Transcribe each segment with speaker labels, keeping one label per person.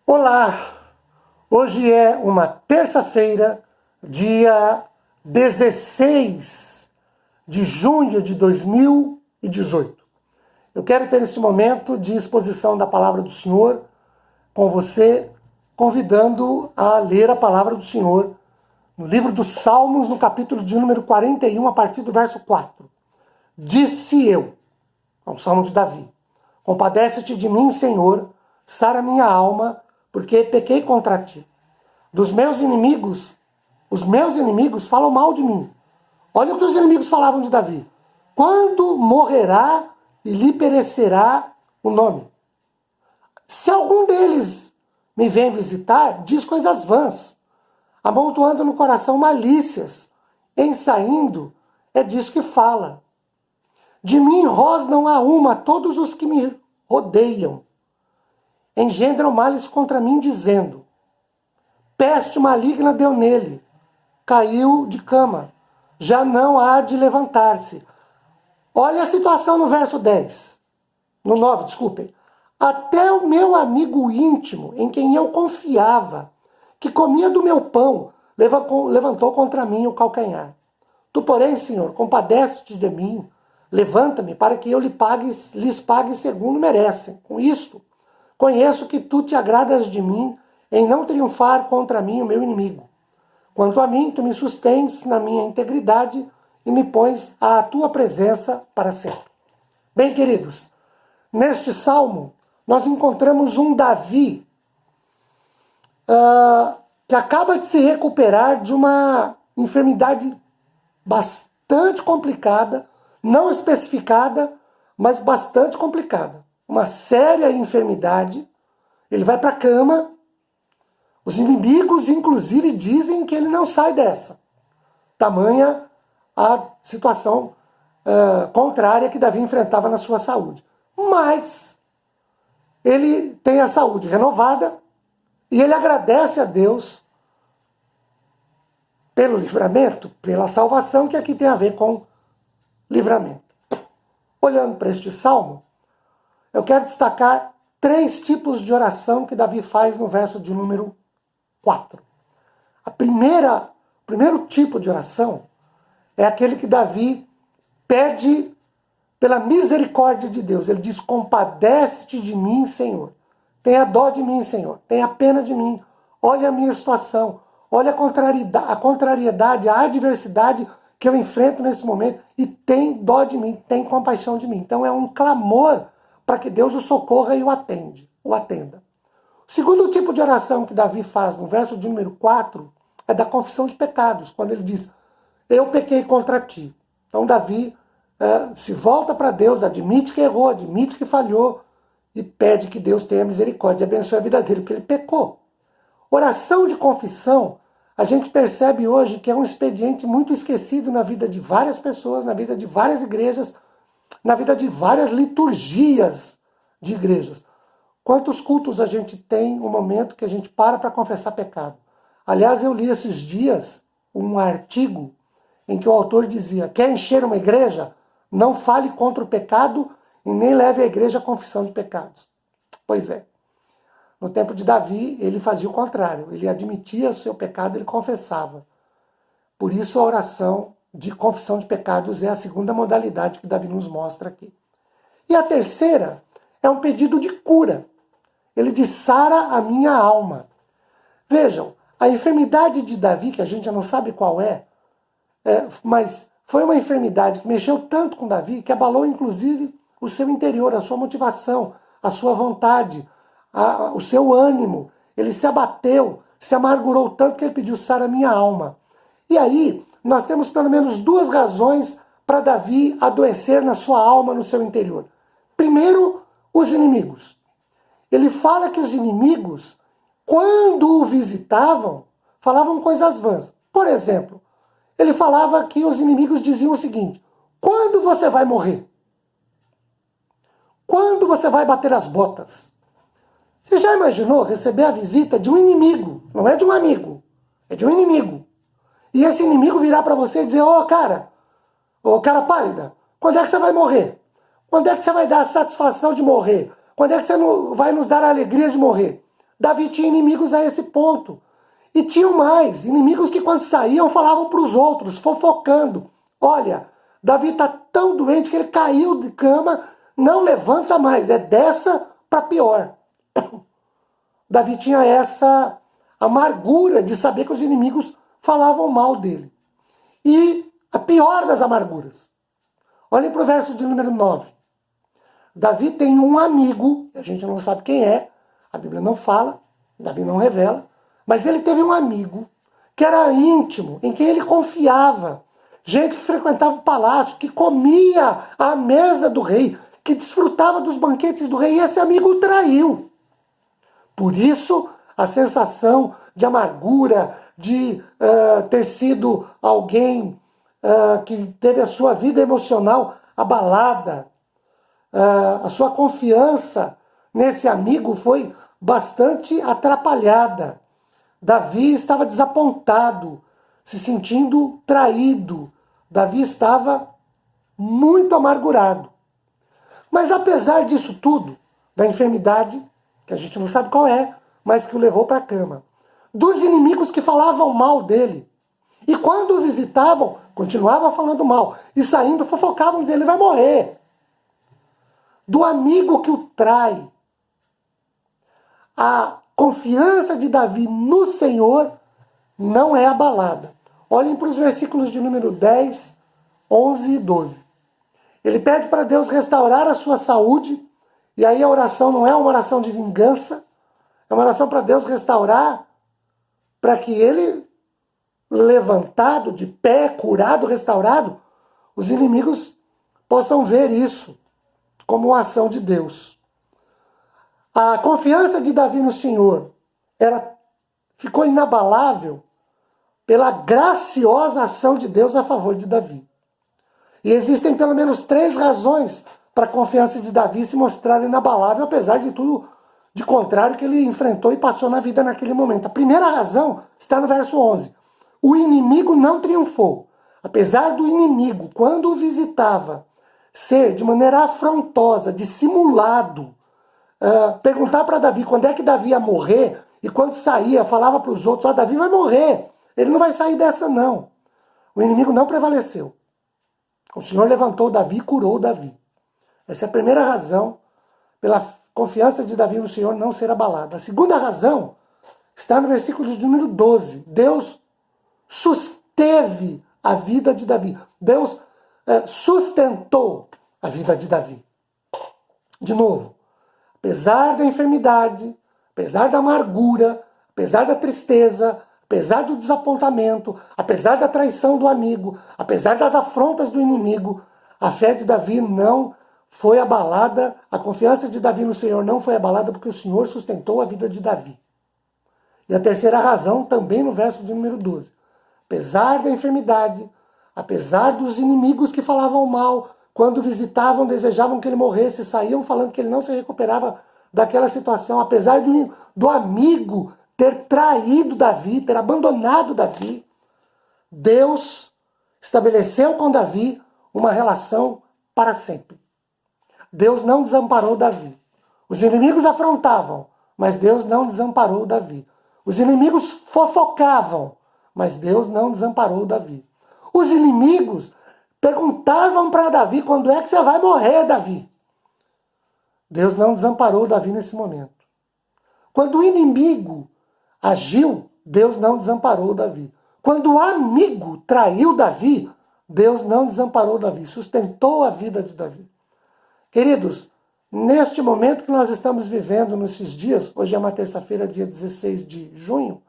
Speaker 1: Olá! Hoje é uma terça-feira, dia 16 de junho de 2018. Eu quero ter esse momento de exposição da palavra do Senhor com você, convidando a ler a palavra do Senhor no livro dos Salmos, no capítulo de número 41, a partir do verso 4. Disse eu, é um salmo de Davi: compadece-te de mim, Senhor, sara minha alma, porque pequei contra ti. Dos meus inimigos, os meus inimigos falam mal de mim. Olha o que os inimigos falavam de Davi. Quando morrerá e lhe perecerá o nome? Se algum deles me vem visitar, diz coisas vãs, amontoando no coração malícias, ensaindo, é disso que fala. De mim rosnam a uma todos os que me rodeiam. Engendram males contra mim, dizendo: peste maligna deu nele, caiu de cama, já não há de levantar-se. Olha a situação no verso 10, no 9, desculpem. Até o meu amigo íntimo, em quem eu confiava, que comia do meu pão, levantou contra mim o calcanhar. Tu, porém, Senhor, compadece-te de mim, levanta-me para que eu lhes pague segundo merecem. Com isto, conheço que tu te agradas de mim em não triunfar contra mim o meu inimigo. Quanto a mim, tu me sustens na minha integridade e me pões à tua presença para sempre. Bem, queridos, neste salmo nós encontramos um Davi que acaba de se recuperar de uma enfermidade bastante complicada, não especificada, mas bastante complicada. Uma séria enfermidade. Ele vai para a cama. Os inimigos, inclusive, dizem que ele não sai dessa. Tamanha a situação contrária que Davi enfrentava na sua saúde. Mas ele tem a saúde renovada e ele agradece a Deus pelo livramento, pela salvação, que aqui tem a ver com livramento. Olhando para este salmo, eu quero destacar 3 tipos de oração que Davi faz no verso de número 4. O primeiro tipo de oração é aquele que Davi pede pela misericórdia de Deus. Ele diz: compadece-te de mim, Senhor. Tenha dó de mim, Senhor. Tenha pena de mim. Olha a minha situação. Olha a contrariedade, a adversidade que eu enfrento nesse momento e tem dó de mim, tem compaixão de mim. Então é um clamor para que Deus o socorra e o atenda. O segundo tipo de oração que Davi faz no verso de número 4 é da confissão de pecados, quando ele diz: eu pequei contra ti. Então Davi se volta para Deus, admite que errou, admite que falhou e pede que Deus tenha misericórdia e abençoe a vida dele, porque ele pecou. Oração de confissão, a gente percebe hoje que é um expediente muito esquecido na vida de várias pessoas, na vida de várias igrejas, na vida de várias liturgias de igrejas. Quantos cultos a gente tem um momento que a gente para confessar pecado? Aliás, eu li esses dias um artigo em que o autor dizia: quer encher uma igreja? Não fale contra o pecado e nem leve a igreja à confissão de pecados. Pois é. No tempo de Davi, ele fazia o contrário. Ele admitia o seu pecado, ele confessava. Por isso a oração de confissão de pecados é a segunda modalidade que Davi nos mostra aqui. E a terceira é um pedido de cura. Ele diz: sara a minha alma. Vejam, a enfermidade de Davi, que a gente já não sabe qual mas foi uma enfermidade que mexeu tanto com Davi, que abalou inclusive o seu interior, a sua motivação, a sua vontade, o seu ânimo. Ele se abateu, se amargurou tanto que ele pediu: sara a minha alma. E aí, nós temos pelo menos 2 razões para Davi adoecer na sua alma, no seu interior. Primeiro, os inimigos. Ele fala que os inimigos, quando o visitavam, falavam coisas vãs. Por exemplo, ele falava que os inimigos diziam o seguinte: quando você vai morrer? Quando você vai bater as botas? Você já imaginou receber a visita de um inimigo? Não é de um amigo, é de um inimigo. E esse inimigo virar para você e dizer: ô cara pálida, quando é que você vai morrer? Quando é que você vai dar a satisfação de morrer? Quando é que você vai nos dar a alegria de morrer? Davi tinha inimigos a esse ponto. E tinham mais, inimigos que quando saíam falavam para os outros, fofocando. Olha, Davi está tão doente que ele caiu de cama, não levanta mais, é dessa para pior. Davi tinha essa amargura de saber que os inimigos falavam mal dele. E a pior das amarguras. Olhem para o verso de número 9. Davi tem um amigo, a gente não sabe quem é, a Bíblia não fala, Davi não revela, mas ele teve um amigo que era íntimo, em quem ele confiava. Gente que frequentava o palácio, que comia à mesa do rei, que desfrutava dos banquetes do rei, e esse amigo o traiu. Por isso, a sensação de amargura, de ter sido alguém que teve a sua vida emocional abalada, a sua confiança nesse amigo foi bastante atrapalhada. Davi estava desapontado, se sentindo traído. Davi estava muito amargurado. Mas apesar disso tudo, da enfermidade, que a gente não sabe qual é, mas que o levou para a cama, dos inimigos que falavam mal dele, e quando o visitavam, continuavam falando mal, e saindo fofocavam, dizendo, ele vai morrer. Do amigo que o trai, a confiança de Davi no Senhor não é abalada. Olhem para os versículos de número 10, 11 e 12. Ele pede para Deus restaurar a sua saúde, e aí a oração não é uma oração de vingança, é uma oração para Deus restaurar, para que ele, levantado, de pé, curado, restaurado, os inimigos possam ver isso como uma ação de Deus. A confiança de Davi no Senhor ficou inabalável pela graciosa ação de Deus a favor de Davi. E existem pelo menos 3 razões para a confiança de Davi se mostrar inabalável, apesar de tudo de contrário que ele enfrentou e passou na vida naquele momento. A primeira razão está no verso 11. O inimigo não triunfou. Apesar do inimigo, quando o visitava, ser de maneira afrontosa, dissimulado, perguntar para Davi quando é que Davi ia morrer, e quando saía, falava para os outros, Davi vai morrer, ele não vai sair dessa não. O inimigo não prevaleceu. O Senhor levantou Davi e curou Davi. Essa é a primeira razão pela confiança de Davi no Senhor não ser abalada. A segunda razão está no versículo de número 12. Deus susteve a vida de Davi. Deus sustentou a vida de Davi. De novo, apesar da enfermidade, apesar da amargura, apesar da tristeza, apesar do desapontamento, apesar da traição do amigo, apesar das afrontas do inimigo, a fé de Davi não foi abalada, a confiança de Davi no Senhor não foi abalada porque o Senhor sustentou a vida de Davi. E a terceira razão, também no verso de número 12. Apesar da enfermidade, apesar dos inimigos que falavam mal, quando visitavam, desejavam que ele morresse, saíam falando que ele não se recuperava daquela situação, apesar do amigo ter traído Davi, ter abandonado Davi, Deus estabeleceu com Davi uma relação para sempre. Deus não desamparou Davi. Os inimigos afrontavam, mas Deus não desamparou Davi. Os inimigos fofocavam, mas Deus não desamparou Davi. Os inimigos perguntavam para Davi, quando é que você vai morrer, Davi? Deus não desamparou Davi nesse momento. Quando o inimigo agiu, Deus não desamparou Davi. Quando o amigo traiu Davi, Deus não desamparou Davi, sustentou a vida de Davi. Queridos, neste momento que nós estamos vivendo nesses dias, hoje é uma terça-feira, dia 16 de junho,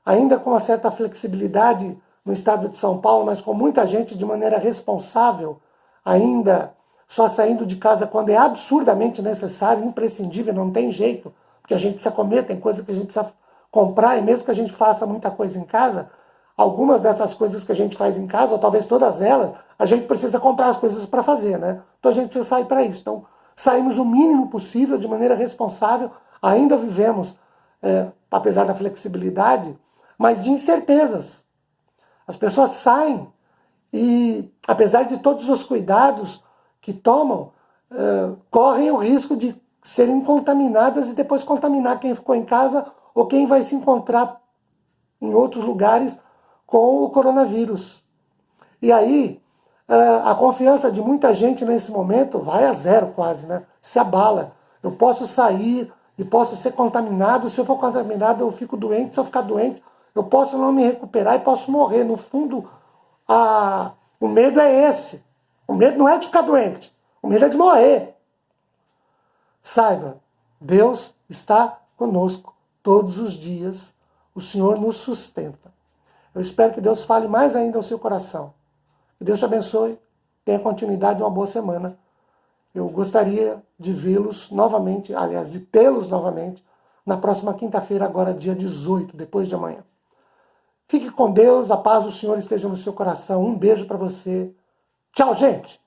Speaker 1: ainda com uma certa flexibilidade no estado de São Paulo, mas com muita gente de maneira responsável, ainda só saindo de casa quando é absurdamente necessário, imprescindível, não tem jeito, porque a gente precisa comer, tem coisa que a gente precisa comprar, e mesmo que a gente faça muita coisa em casa, algumas dessas coisas que a gente faz em casa, ou talvez todas elas, a gente precisa comprar as coisas para fazer, né? Então a gente precisa sair para isso. Então saímos o mínimo possível, de maneira responsável, ainda vivemos, apesar da flexibilidade, mas de incertezas. As pessoas saem e, apesar de todos os cuidados que tomam, correm o risco de serem contaminadas e depois contaminar quem ficou em casa ou quem vai se encontrar em outros lugares com o coronavírus. E aí, a confiança de muita gente nesse momento vai a zero quase, né? Se abala. Eu posso sair e posso ser contaminado. Se eu for contaminado, eu fico doente. Se eu ficar doente, eu posso não me recuperar e posso morrer. No fundo, o medo é esse. O medo não é de ficar doente. O medo é de morrer. Saiba, Deus está conosco todos os dias. O Senhor nos sustenta. Eu espero que Deus fale mais ainda ao seu coração. Que Deus te abençoe. Tenha continuidade de uma boa semana. Eu gostaria de vê-los novamente, aliás, de tê-los novamente, na próxima quinta-feira, agora dia 18, depois de amanhã. Fique com Deus, a paz do Senhor esteja no seu coração. Um beijo para você. Tchau, gente!